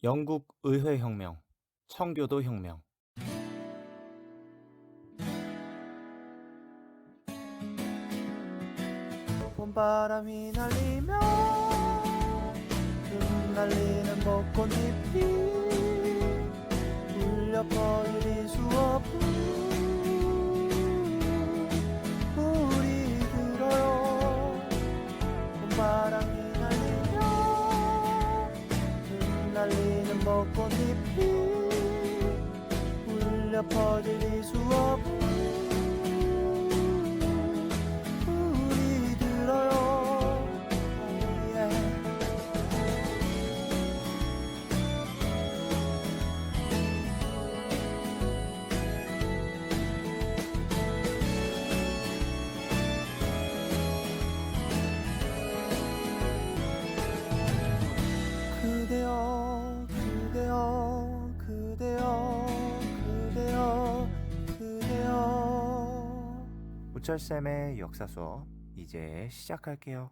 영국 의회혁명, 청교도 혁명. 봄바람이 날리며 흩날리는 벚꽃잎이 울려 퍼질 이 수업은 우리 들어요. 봄바람이 날리며 흩날리는 벚꽃잎이 울려 퍼질 이 수업은 우리 들어요. Oh yeah. 그대여 그대여 그대여 그대여 그대여. 우철쌤의 역사 수업 이제 시작할게요.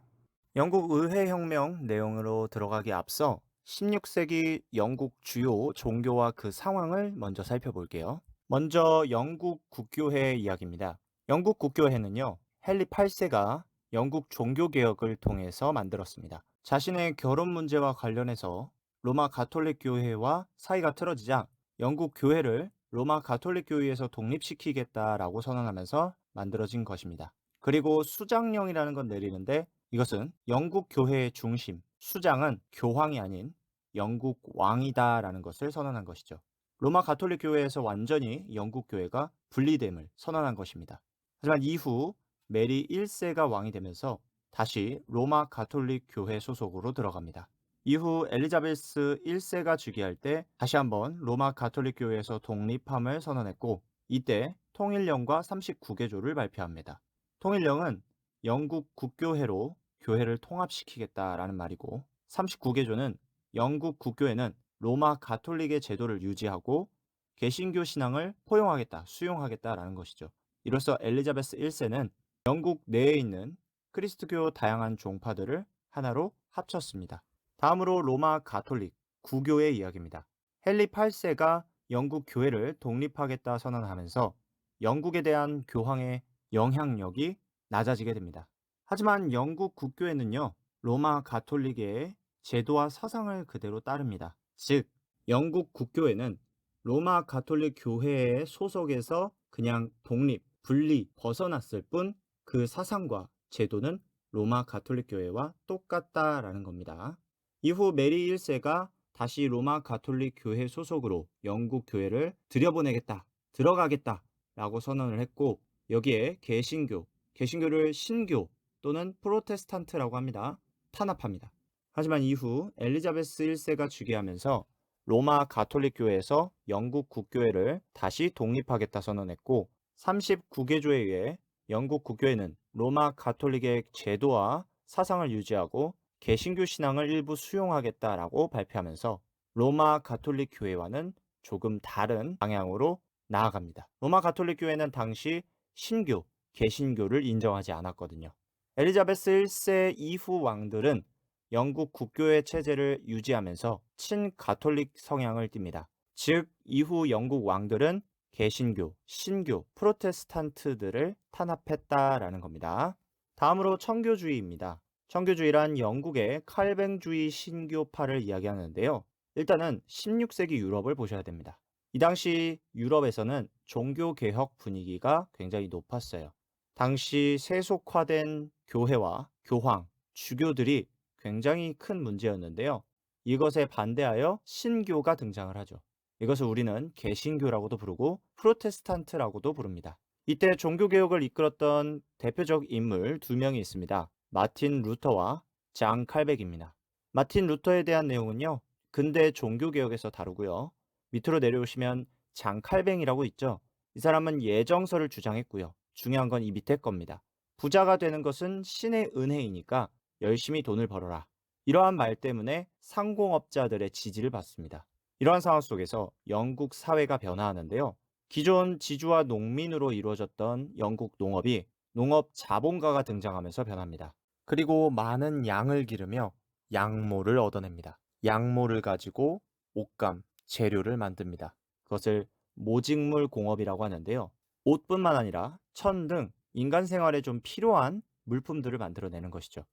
영국 의회혁명 내용으로 들어가기 앞서 16세기 영국 주요 종교와 그 상황을 먼저 살펴볼게요. 먼저 영국 국교회 이야기입니다. 영국 국교회는요, 헨리 8세가 영국 종교개혁을 통해서 만들었습니다. 자신의 결혼 문제와 관련해서 로마 가톨릭 교회와 사이가 틀어지자 영국 교회를 로마 가톨릭 교회에서 독립시키겠다라고 선언하면서 만들어진 것입니다. 그리고 수장령이라는 건 내리는데 이것은 영국 교회의 중심, 수장은 교황이 아닌 영국 왕이다라는 것을 선언한 것이죠. 로마 가톨릭 교회에서 완전히 영국 교회가 분리됨을 선언한 것입니다. 하지만 이후 메리 1세가 왕이 되면서 다시 로마 가톨릭 교회 소속으로 들어갑니다. 이후 엘리자베스 1세가 즉위할 때 다시 한번 로마 가톨릭 교회에서 독립함을 선언했고, 이때 통일령과 39개조를 발표합니다. 통일령은 영국 국교회로 교회를 통합시키겠다라는 말이고, 39개조는 영국 국교회는 로마 가톨릭의 제도를 유지하고 개신교 신앙을 포용하겠다, 수용하겠다라는 것이죠. 이로써 엘리자베스 1세는 영국 내에 있는 그리스도교 다양한 종파들을 하나로 합쳤습니다. 다음으로 로마 가톨릭, 구교의 이야기입니다. 헨리 8세가 영국 교회를 독립하겠다 선언하면서 영국에 대한 교황의 영향력이 낮아지게 됩니다. 하지만 영국 국교회는요, 로마 가톨릭의 제도와 사상을 그대로 따릅니다. 즉, 영국 국교회는 로마 가톨릭 교회의 소속에서 그냥 독립, 분리, 벗어났을 뿐 그 사상과 제도는 로마 가톨릭 교회와 똑같다라는 겁니다. 이후 메리 1세가 다시 로마 가톨릭 교회 소속으로 영국 교회를 들여보내겠다, 들어가겠다 라고 선언을 했고, 여기에 개신교를 신교 또는 프로테스탄트라고 합니다. 탄압합니다. 하지만 이후 엘리자베스 1세가 즉위하면서 로마 가톨릭 교회에서 영국 국교회를 다시 독립하겠다 선언했고, 39개조에 의해 영국 국교회는 로마 가톨릭의 제도와 사상을 유지하고 개신교 신앙을 일부 수용하겠다라고 발표하면서 로마 가톨릭 교회와는 조금 다른 방향으로 나아갑니다. 로마 가톨릭 교회는 당시 신교, 개신교를 인정하지 않았거든요. 엘리자베스 1세 이후 왕들은 영국 국교회 체제를 유지하면서 친가톨릭 성향을 띱니다. 즉, 이후 영국 왕들은 개신교, 신교, 프로테스탄트들을 탄압했다라는 겁니다. 다음으로 청교주의입니다. 청교주의란 영국의 칼뱅주의 신교파를 이야기하는데요. 일단은 16세기 유럽을 보셔야 됩니다. 이 당시 유럽에서는 종교개혁 분위기가 굉장히 높았어요. 당시 세속화된 교회와 교황, 주교들이 굉장히 큰 문제였는데요. 이것에 반대하여 신교가 등장을 하죠. 이것을 우리는 개신교라고도 부르고 프로테스탄트라고도 부릅니다. 이때 종교개혁을 이끌었던 대표적 인물 두 명이 있습니다. 마틴 루터와 장 칼백입니다. 마틴 루터에 대한 내용은요, 근대 종교개혁에서 다루고요. 밑으로 내려오시면 장 칼뱅이라고 있죠. 이 사람은 예정설을 주장했고요. 중요한 건 이 밑에 겁니다. 부자가 되는 것은 신의 은혜이니까 열심히 돈을 벌어라. 이러한 말 때문에 상공업자들의 지지를 받습니다. 이러한 상황 속에서 영국 사회가 변화하는데요. 기존 지주와 농민으로 이루어졌던 영국 농업이 농업 자본가가 등장하면서 변합니다. 그리고 많은 양을 기르며 양모를 얻어냅니다. 양모를 가지고 옷감, 재료를 만듭니다. 그것을 모직물 공업이라고 하는데요. 옷뿐만 아니라 천 등 인간 생활에 좀 필요한 물품들을 만들어내는 것이죠.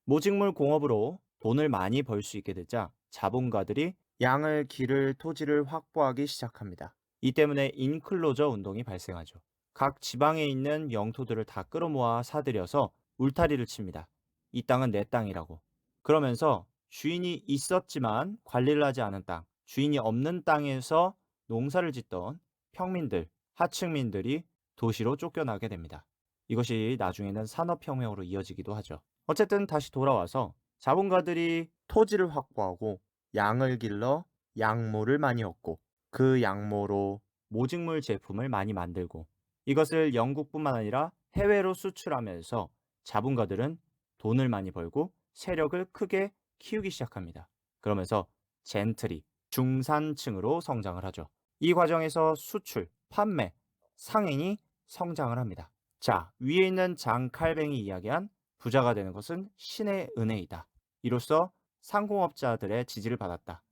모직물 공업으로 돈을 많이 벌 수 있게 되자 자본가들이 양을 기를 토지를 확보하기 시작합니다. 이 때문에 인클로저 운동이 발생하죠. 각 지방에 있는 영토들을 다 끌어모아 사들여서 울타리를 칩니다. 이 땅은 내 땅이라고. 그러면서 주인이 있었지만 관리를 하지 않은 땅, 주인이 없는 땅에서 농사를 짓던 평민들, 하층민들이 도시로 쫓겨나게 됩니다. 이것이 나중에는 산업혁명으로 이어지기도 하죠. 어쨌든 다시 돌아와서 자본가들이 토지를 확보하고 양을 길러 양모를 많이 얻고 그 양모로 모직물 제품을 많이 만들고 이것을 영국뿐만 아니라 해외로 수출하면서 자본가들은 돈을 많이 벌고 세력을 크게 키우기 시작합니다. 그러면서 젠트리, 중산층으로 성장을 하죠. 이 과정에서 수출, 판매, 상인이 성장을 합니다. 자, 위에 있는 장 칼뱅이 이야기한 부자가 되는 것은 신의 은혜이다. 이로써 상공업자들의 지지를 받았다.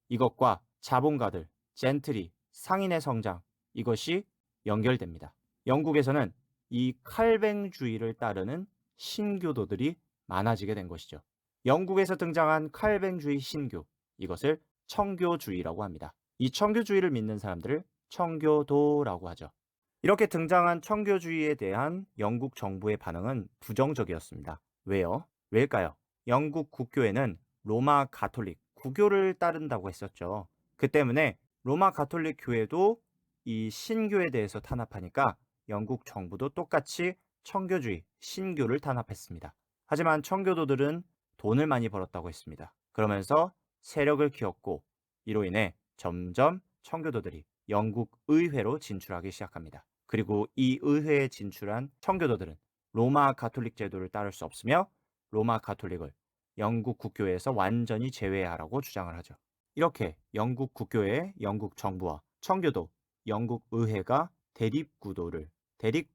이것과 자본가들, 젠트리, 상인의 성장, 이것이 연결됩니다. 영국에서는 이 칼뱅주의를 따르는 신교도들이 많아지게 된 것이죠. 영국에서 등장한 칼뱅주의 신교, 이것을 청교주의라고 합니다. 이 청교주의를 믿는 사람들을 청교도라고 하죠. 이렇게 등장한 청교주의에 대한 영국 정부의 반응은 부정적이었습니다. 왜요? 왜일까요? 영국 국교회는 로마 가톨릭, 구교를 따른다고 했었죠. 그 때문에 로마 가톨릭 교회도 이 신교에 대해서 탄압하니까 영국 정부도 똑같이 청교주의, 신교를 탄압했습니다. 하지만 청교도들은 돈을 많이 벌었다고 했습니다. 그러면서 세력을 키웠고 이로 인해 점점 청교도들이 영국 의회로 진출하기 시작합니다. 그리고 이 의회에 진출한 청교도들은 로마 가톨릭 제도를 따를 수 없으며 로마 가톨릭을 영국 국교회에서 완전히 제외하라고 주장을 하죠. 이렇게 영국 국교회, 영국 정부와 청교도, 영국 의회가 대립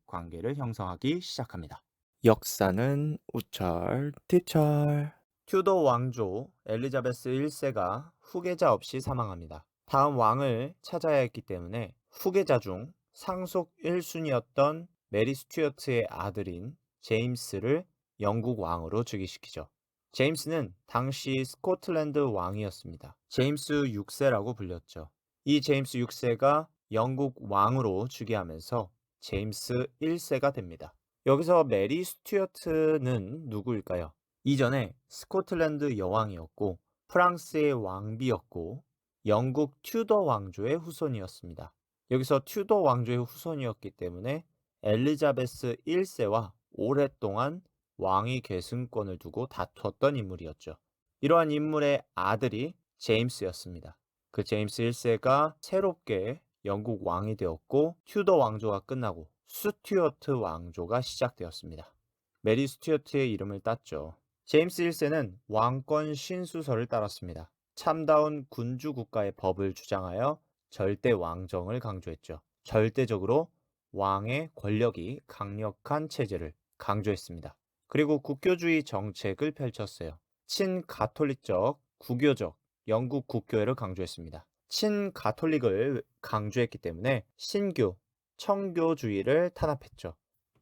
관계를 형성하기 시작합니다. 역사는 우철, 뒤철. 튜더 왕조 엘리자베스 1세가 후계자 없이 사망합니다. 다음 왕을 찾아야 했기 때문에 후계자 중 상속 1순위였던 메리 스튜어트의 아들인 제임스를 영국 왕으로 즉위시키죠. 제임스는 당시 스코틀랜드 왕이었습니다. 제임스 6세라고 불렸죠. 이 제임스 6세가 영국 왕으로 즉위하면서 제임스 1세가 됩니다. 여기서 메리 스튜어트는 누구일까요? 이전에 스코틀랜드 여왕이었고 프랑스의 왕비였고 영국 튜더 왕조의 후손이었습니다. 여기서 튜더 왕조의 후손이었기 때문에 엘리자베스 1세와 오랫동안 왕위 계승권을 두고 다투었던 인물이었죠. 이러한 인물의 아들이 제임스였습니다. 그 제임스 1세가 새롭게 영국 왕이 되었고 튜더 왕조가 끝나고 스튜어트 왕조가 시작되었습니다. 메리 스튜어트의 이름을 땄죠. 제임스 1세는 왕권 신수설을 따랐습니다. 참다운 군주 국가의 법을 주장하여 절대 왕정을 강조했죠. 절대적으로 왕의 권력이 강력한 체제를 강조했습니다. 그리고 국교주의 정책을 펼쳤어요. 친가톨릭적, 구교적 영국 국교회를 강조했습니다. 친가톨릭을 강조했기 때문에 신교, 청교주의를 탄압했죠.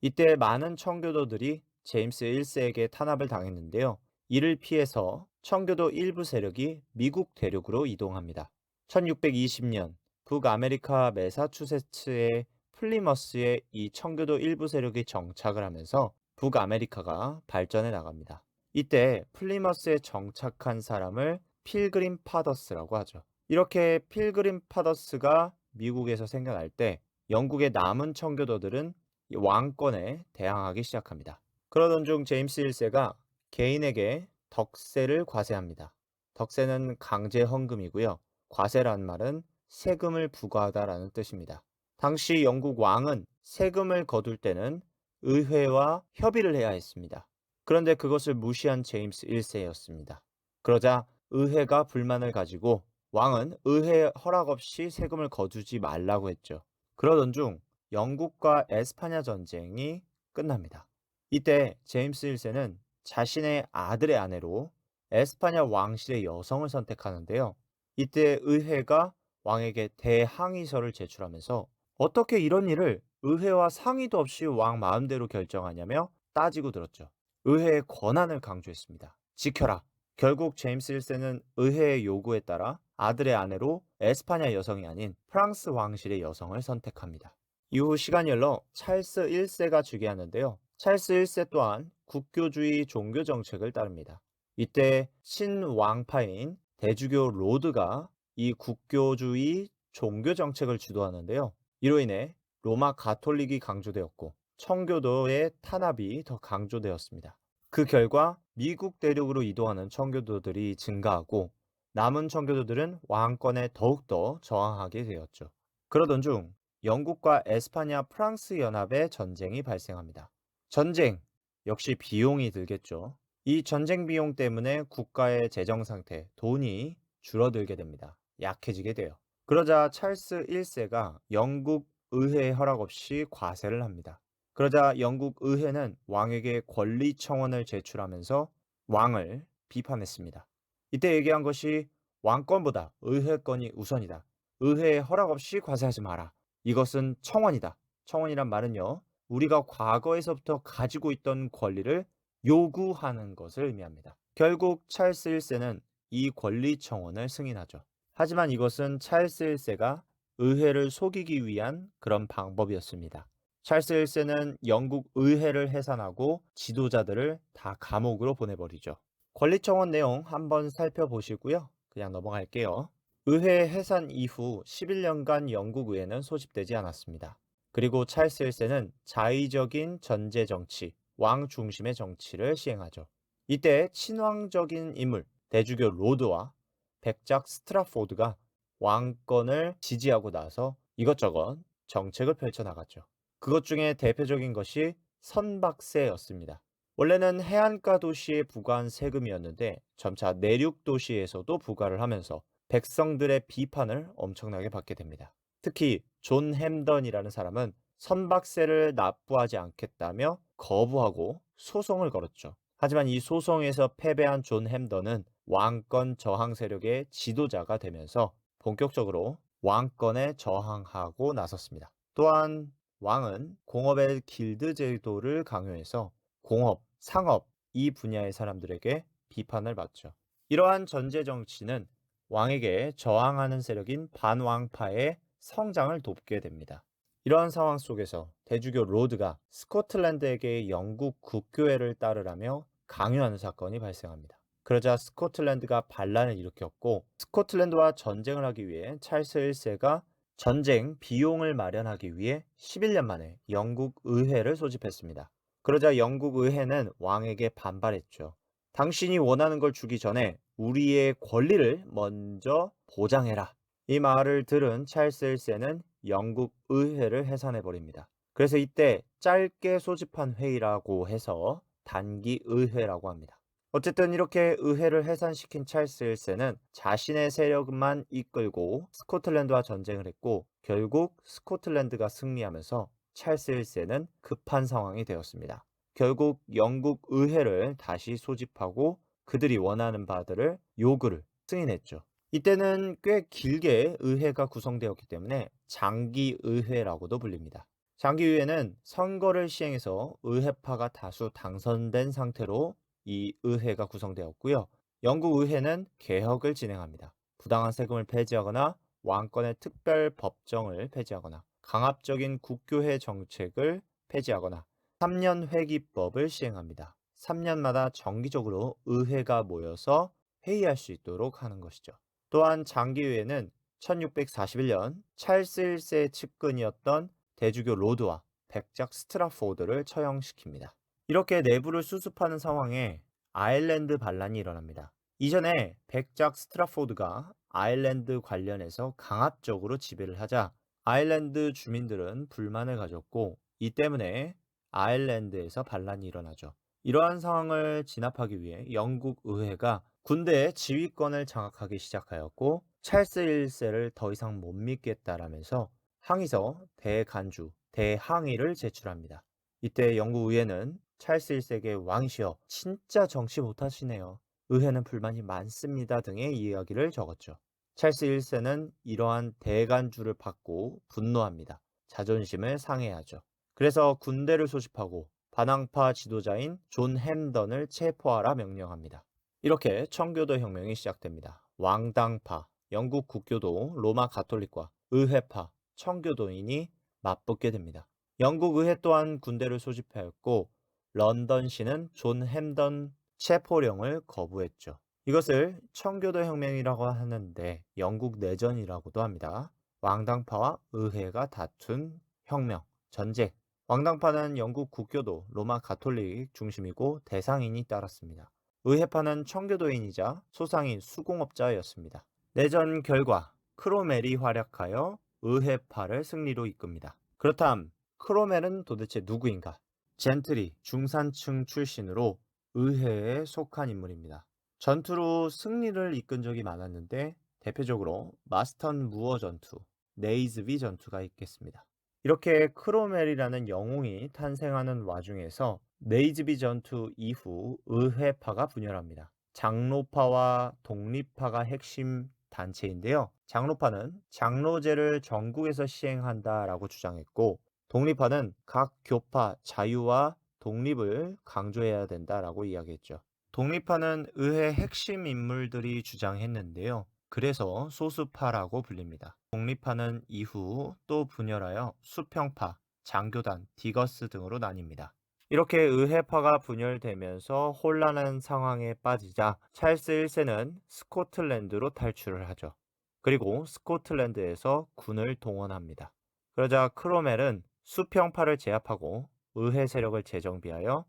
이때 많은 청교도들이 제임스 1세에게 탄압을 당했는데요. 이를 피해서 청교도 일부 세력이 미국 대륙으로 이동합니다. 1620년 북아메리카 매사추세츠의 플리머스에 이 청교도 일부 세력이 정착을 하면서 북아메리카가 발전해 나갑니다. 이때 플리머스에 정착한 사람을 필그림 파더스라고 하죠. 이렇게 필그림 파더스가 미국에서 생겨날 때 영국의 남은 청교도들은 왕권에 대항하기 시작합니다. 그러던 중 제임스 1세가 개인에게 덕세를 과세합니다. 덕세는 강제 헌금이고요. 과세란 말은 세금을 부과하다라는 뜻입니다. 당시 영국 왕은 세금을 거둘 때는 의회와 협의를 해야 했습니다. 그런데 그것을 무시한 제임스 1세였습니다. 그러자 의회가 불만을 가지고 왕은 의회 허락 없이 세금을 거두지 말라고 했죠. 그러던 중 영국과 에스파냐 전쟁이 끝납니다. 이때 제임스 1세는 자신의 아들의 아내로 에스파냐 왕실의 여성을 선택하는데요. 이때 의회가 왕에게 대항의서를 제출하면서 어떻게 이런 일을 의회와 상의도 없이 왕 마음대로 결정하냐며 따지고 들었죠. 의회의 권한을 강조했습니다. 지켜라. 결국 제임스 1세는 의회의 요구에 따라 아들의 아내로 에스파냐 여성이 아닌 프랑스 왕실의 여성을 선택합니다. 이후 시간이 흘러 찰스 1세가 즉위하는데요. 찰스 1세 또한 국교주의 종교 정책을 따릅니다. 이때 친왕파인 대주교 로드가 이 국교주의 종교 정책을 주도하는데요. 이로 인해 로마 가톨릭이 강조되었고 청교도의 탄압이 더 강조되었습니다. 그 결과 미국 대륙으로 이동하는 청교도들이 증가하고 남은 청교도들은 왕권에 더욱더 저항하게 되었죠. 그러던 중 영국과 에스파냐 프랑스 연합의 전쟁이 발생합니다. 전쟁 역시 비용이 들겠죠. 이 전쟁 비용 때문에 국가의 재정 상태, 돈이 줄어들게 됩니다. 약해지게 돼요. 그러자 찰스 1세가 영국 의회의 허락 없이 과세를 합니다. 그러자 영국 의회는 왕에게 권리 청원을 제출하면서 왕을 비판했습니다. 이때 얘기한 것이 왕권보다 의회권이 우선이다. 의회의 허락 없이 과세하지 마라. 이것은 청원이다. 청원이란 말은요, 우리가 과거에서부터 가지고 있던 권리를 요구하는 것을 의미합니다. 결국 찰스 1세는 이 권리 청원을 승인하죠. 하지만 이것은 찰스 1세가 의회를 속이기 위한 그런 방법이었습니다. 찰스 1세는 영국 의회를 해산하고 지도자들을 다 감옥으로 보내버리죠. 권리 청원 내용 한번 살펴보시고요. 그냥 넘어갈게요. 의회 해산 이후 11년간 영국 의회는 소집되지 않았습니다. 그리고 찰스 1세는 자의적인 전제 정치, 왕 중심의 정치를 시행하죠. 이때 친왕적인 인물, 대주교 로드와 백작 스트라포드가 왕권을 지지하고 나서 이것저것 정책을 펼쳐나갔죠. 그것 중에 대표적인 것이 선박세였습니다. 원래는 해안가 도시에 부과한 세금이었는데 점차 내륙 도시에서도 부과를 하면서 백성들의 비판을 엄청나게 받게 됩니다. 특히 존 햄던이라는 사람은 선박세를 납부하지 않겠다며 거부하고 소송을 걸었죠. 하지만 이 소송에서 패배한 존 햄던은 왕권 저항 세력의 지도자가 되면서 본격적으로 왕권에 저항하고 나섰습니다. 또한 왕은 공업의 길드 제도를 강요해서 공업, 상업 이 분야의 사람들에게 비판을 받죠. 이러한 전제 정치는 왕에게 저항하는 세력인 반왕파의 성장을 돕게 됩니다. 이러한 상황 속에서 대주교 로드가 스코틀랜드에게 영국 국교회를 따르라며 강요하는 사건이 발생합니다. 그러자 스코틀랜드가 반란을 일으켰고 스코틀랜드와 전쟁을 하기 위해 찰스 1세가 전쟁 비용을 마련하기 위해 11년 만에 영국 의회를 소집했습니다. 그러자 영국 의회는 왕에게 반발했죠. 당신이 원하는 걸 주기 전에 우리의 권리를 먼저 보장해라. 이 말을 들은 찰스 1세는 영국 의회를 해산해 버립니다. 그래서 이때 짧게 소집한 회의라고 해서 단기 의회라고 합니다. 어쨌든 이렇게 의회를 해산시킨 찰스 1세는 자신의 세력만 이끌고 스코틀랜드와 전쟁을 했고 결국 스코틀랜드가 승리하면서 찰스 1세는 급한 상황이 되었습니다. 결국 영국 의회를 다시 소집하고 그들이 원하는 바들을 요구를 승인했죠. 이때는 꽤 길게 의회가 구성되었기 때문에 장기 의회라고도 불립니다. 장기 의회는 선거를 시행해서 의회파가 다수 당선된 상태로 이 의회가 구성되었고요. 영국 의회는 개혁을 진행합니다. 부당한 세금을 폐지하거나 왕권의 특별 법정을 폐지하거나 강압적인 국교회 정책을 폐지하거나 3년 회기법을 시행합니다. 3년마다 정기적으로 의회가 모여서 회의할 수 있도록 하는 것이죠. 또한 장기의회는 1641년 찰스 1세의 측근이었던 대주교 로드와 백작 스트라포드를 처형시킵니다. 이렇게 내부를 수습하는 상황에 아일랜드 반란이 일어납니다. 이전에 백작 스트라포드가 아일랜드 관련해서 강압적으로 지배를 하자 아일랜드 주민들은 불만을 가졌고 이 때문에 아일랜드에서 반란이 일어나죠. 이러한 상황을 진압하기 위해 영국 의회가 군대의 지휘권을 장악하기 시작하였고 찰스 1세를 더 이상 못 믿겠다라면서 항의서 대간주, 대항의를 제출합니다. 이때 영국 의회는 찰스 1세에게 왕이시여 진짜 정치 못하시네요. 의회는 불만이 많습니다 등의 이야기를 적었죠. 찰스 1세는 이러한 대간주를 받고 분노합니다. 자존심을 상해하죠. 그래서 군대를 소집하고 반항파 지도자인 존 햄던을 체포하라 명령합니다. 이렇게 청교도 혁명이 시작됩니다. 왕당파, 영국 국교도 로마 가톨릭과 의회파, 청교도인이 맞붙게 됩니다. 영국 의회 또한 군대를 소집하였고 런던시는 존 햄던 체포령을 거부했죠. 이것을 청교도 혁명이라고 하는데 영국 내전이라고도 합니다. 왕당파와 의회가 다툰 혁명, 전쟁. 왕당파는 영국 국교도 로마 가톨릭 중심이고 대상인이 따랐습니다. 의회파는 청교도인이자 소상인 수공업자였습니다. 내전 결과 크로멜이 활약하여 의회파를 승리로 이끕니다. 그렇다면 크로멜은 도대체 누구인가? 젠트리, 중산층 출신으로 의회에 속한 인물입니다. 전투로 승리를 이끈 적이 많았는데 대표적으로 마스턴 무어 전투, 네이즈비 전투가 있겠습니다. 이렇게 크로멜이라는 영웅이 탄생하는 와중에서 네이즈비 전투 이후 의회파가 분열합니다. 장로파와 독립파가 핵심 단체인데요. 장로파는 장로제를 전국에서 시행한다라고 주장했고 독립파는 각 교파 자유와 독립을 강조해야 된다라고 이야기했죠. 독립파는 의회 핵심 인물들이 주장했는데요. 그래서 소수파라고 불립니다. 독립파는 이후 또 분열하여 수평파, 장교단, 디거스 등으로 나뉩니다. 이렇게 의회파가 분열되면서 혼란한 상황에 빠지자 찰스 1세는 스코틀랜드로 탈출을 하죠. 그리고 스코틀랜드에서 군을 동원합니다. 그러자 크로멜은 수평파를 제압하고 의회 세력을 재정비하여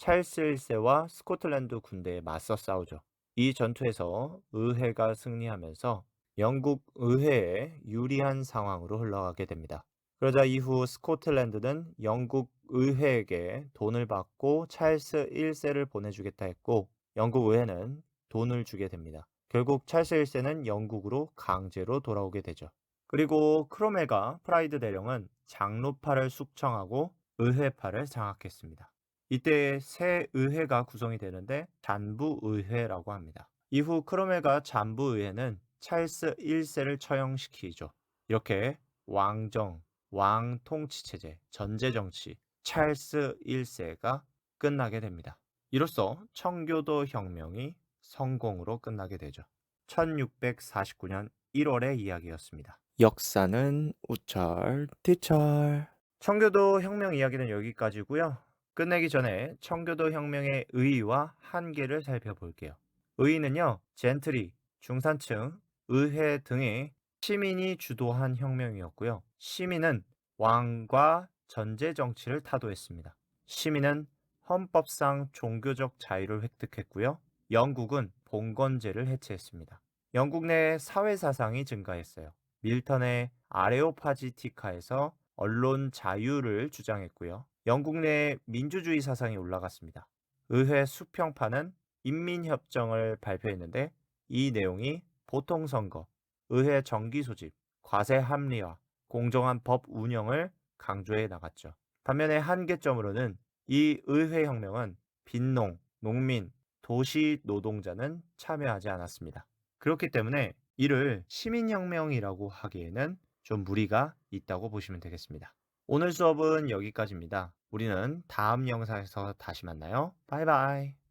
찰스 1세와 스코틀랜드 군대에 맞서 싸우죠. 이 전투에서 의회가 승리하면서 영국 의회에 유리한 상황으로 흘러가게 됩니다. 그러자 이후 스코틀랜드는 영국 의회에게 돈을 받고 찰스 1세를 보내주겠다 했고 영국 의회는 돈을 주게 됩니다. 결국 찰스 1세는 영국으로 강제로 돌아오게 되죠. 그리고 크로멜과 프라이드 대령은 장로파를 숙청하고 의회파를 장악했습니다. 이때 새 의회가 구성이 되는데 잔부의회라고 합니다. 이후 크로멜과 잔부의회는 찰스 1세를 처형시키죠. 이렇게 왕정, 왕 통치체제, 전제정치, 찰스 1세가 끝나게 됩니다. 이로써 청교도 혁명이 성공으로 끝나게 되죠. 1649년 1월의 이야기였습니다. 역사는 우철, 티철. 청교도 혁명 이야기는 여기까지고요. 끝내기 전에 청교도 혁명의 의의와 한계를 살펴볼게요. 의의는요, 젠트리, 중산층, 의회 등의 시민이 주도한 혁명이었고요. 시민은 왕과 전제 정치를 타도했습니다. 시민은 헌법상 종교적 자유를 획득했고요. 영국은 봉건제를 해체했습니다. 영국 내 사회 사상이 증가했어요. 밀턴의 아레오파지티카에서 언론 자유를 주장했고요. 영국 내 민주주의 사상이 올라갔습니다. 의회 수평파는 인민협정을 발표했는데 이 내용이 보통선거, 의회 정기 소집, 과세 합리화, 공정한 법 운영을 강조해 나갔죠. 반면에 한계점으로는 이 의회혁명은 빈농, 농민, 도시 노동자는 참여하지 않았습니다. 그렇기 때문에 이를 시민혁명이라고 하기에는 좀 무리가 있다고 보시면 되겠습니다. 오늘 수업은 여기까지입니다. 우리는 다음 영상에서 다시 만나요. 바이바이.